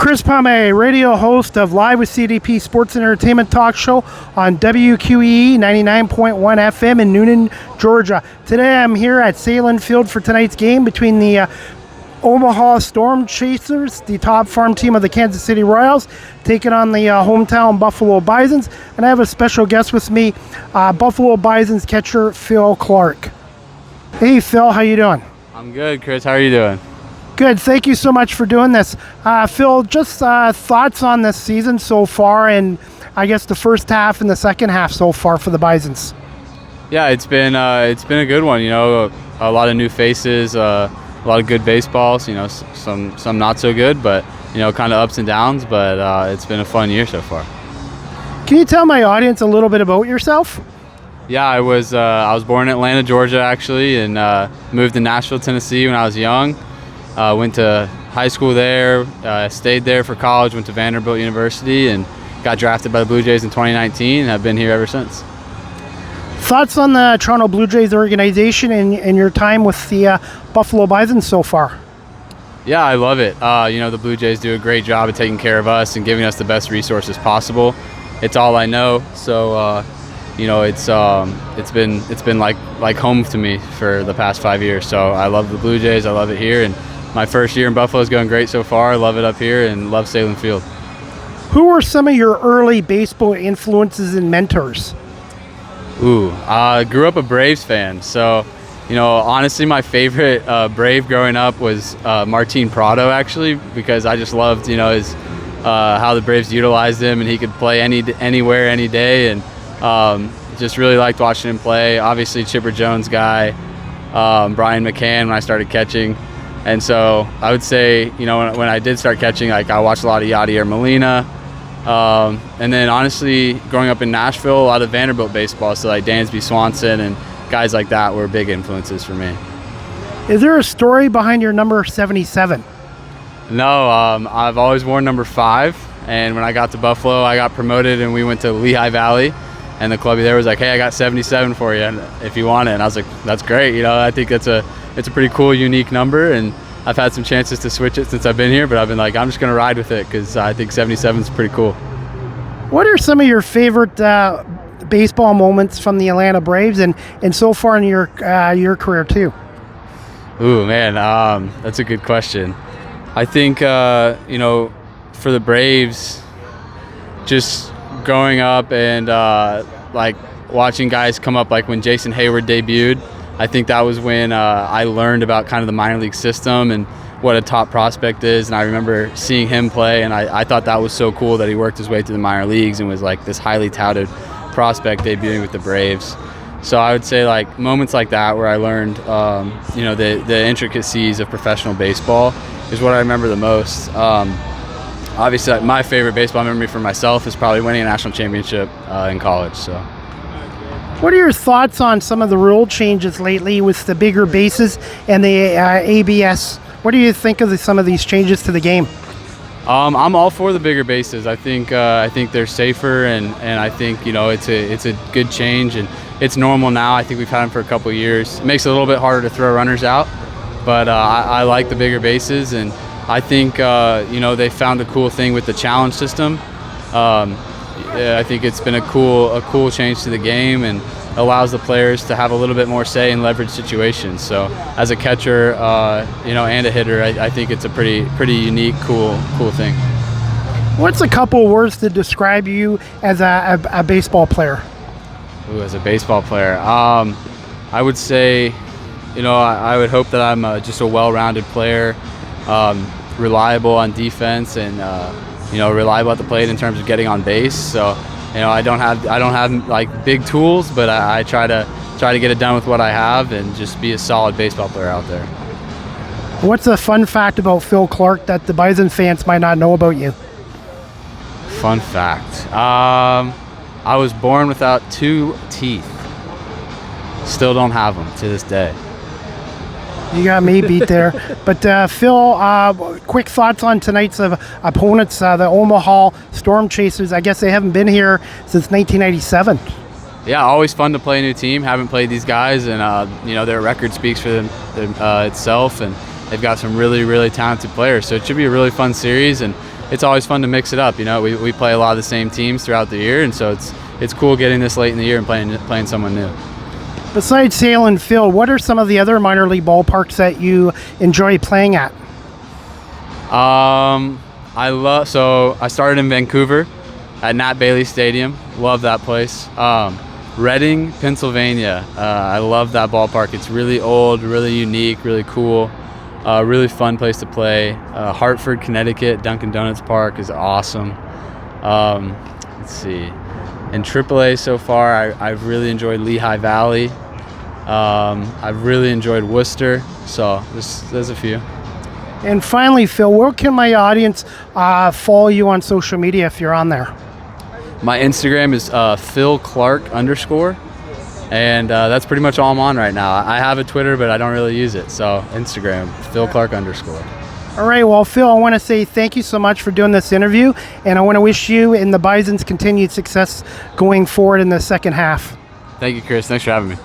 Chris Pomay, radio host of Live with CDP Sports and Entertainment Talk Show on WQEE 99.1 FM in Noonan, Georgia. Today I'm here at Sahlen Field for tonight's game between the Omaha Storm Chasers, the top farm team of the Kansas City Royals, taking on the hometown Buffalo Bisons. And I have a special guest with me, Buffalo Bisons catcher Phil Clarke. Hey Phil, how you doing? I'm good, Chris. How are you doing? Good. Thank you so much for doing this. Phil, just thoughts on this season so far, and I guess the first half and the second half so far for the Bisons. Yeah, it's been a good one. You know, a lot of new faces, a lot of good baseballs. You know, some not so good, but you know, kind of ups and downs. But it's been a fun year so far. Can you tell my audience a little bit about yourself? Yeah, I was born in Atlanta, Georgia, actually, and moved to Nashville, Tennessee when I was young. Went to high school there, stayed there for college, went to Vanderbilt University, and got drafted by the Blue Jays in 2019, and have been here ever since. Thoughts on the Toronto Blue Jays organization and your time with the Buffalo Bisons so far? Yeah, I love it. You know, the Blue Jays do a great job of taking care of us and giving us the best resources possible. It's all I know, so you know, it's been like home to me for the past 5 years. So I love the Blue Jays. I love it here, and my first year in Buffalo is going great so far. I love it up here and love Sahlen Field. Who were some of your early baseball influences and mentors? I grew up a Braves fan. So, you know, honestly, my favorite Brave growing up was Martin Prado, actually, because I just loved, you know, his how the Braves utilized him, and he could play anywhere, any day, and just really liked watching him play. Obviously, Chipper Jones guy, Brian McCann when I started catching. And so I would say, you know, when I did start catching, like I watched a lot of Yadier Molina. And then honestly, growing up in Nashville, a lot of Vanderbilt baseball, so like Dansby Swanson and guys like that were big influences for me. Is there a story behind your number 77? No, I've always worn number 5. And when I got to Buffalo, I got promoted and we went to Lehigh Valley. And the club there was like, hey, I got 77 for you if you want it. And I was like, that's great. You know, I think it's a pretty cool, unique number. And I've had some chances to switch it since I've been here, but I've been like, I'm just going to ride with it because I think 77 is pretty cool. What are some of your favorite baseball moments from the Atlanta Braves and so far in your career too? Ooh, man, that's a good question. I think, you know, for the Braves, just growing up and like watching guys come up, like when Jason Hayward debuted, I think that was when I learned about kind of the minor league system and what a top prospect is. And I remember seeing him play, and I thought that was so cool that he worked his way through the minor leagues and was like this highly touted prospect debuting with the Braves. So I would say like moments like that where I learned, you know, the intricacies of professional baseball is what I remember the most. Obviously, like, my favorite baseball memory for myself is probably winning a national championship in college. So, what are your thoughts on some of the rule changes lately with the bigger bases and the ABS? What do you think of some of these changes to the game? I'm all for the bigger bases. I think they're safer, and I think, you know, it's a good change, and it's normal now. I think we've had them for a couple of years. It makes it a little bit harder to throw runners out, but I like the bigger bases, and I think, you know, they found a cool thing with the challenge system. I think it's been a cool change to the game and allows the players to have a little bit more say in leverage situations. So as a catcher, you know, and a hitter, I think it's a pretty unique, cool thing. What's a couple words to describe you as a baseball player? Ooh, as a baseball player, I would say, you know, I would hope that I'm just a well-rounded player. Reliable on defense and you know, reliable at the plate in terms of getting on base. So, you know, I don't have like big tools, but I try to get it done with what I have and just be a solid baseball player out there. What's a fun fact about Phil Clarke that the Bison fans might not know about you? Fun fact. I was born without 2 teeth. Still don't have them to this day. You got me beat there. But Phil, quick thoughts on tonight's opponents, the Omaha Storm Chasers. I guess they haven't been here since 1997. Yeah, always fun to play a new team. Haven't played these guys, and you know, their record speaks for itself, and they've got some really talented players. So it should be a really fun series, and it's always fun to mix it up. You know, we play a lot of the same teams throughout the year, and so it's cool getting this late in the year and playing someone new. Besides Sahlen Field, what are some of the other minor league ballparks that you enjoy playing at? I started in Vancouver at Nat Bailey Stadium. Love that place. Reading, Pennsylvania. I love that ballpark. It's really old, really unique, really cool. Really fun place to play. Hartford, Connecticut, Dunkin' Donuts Park is awesome. Let's see. In AAA so far, I've really enjoyed Lehigh Valley. I've really enjoyed Worcester. So there's a few. And finally, Phil, where can my audience follow you on social media if you're on there? My Instagram is Phil Clarke _, and that's pretty much all I'm on right now. I have a Twitter, but I don't really use it. So Instagram, Phil Clarke _. All right, well, Phil, I want to say thank you so much for doing this interview, and I want to wish you and the Bisons continued success going forward in the second half. Thank you, Chris. Thanks for having me.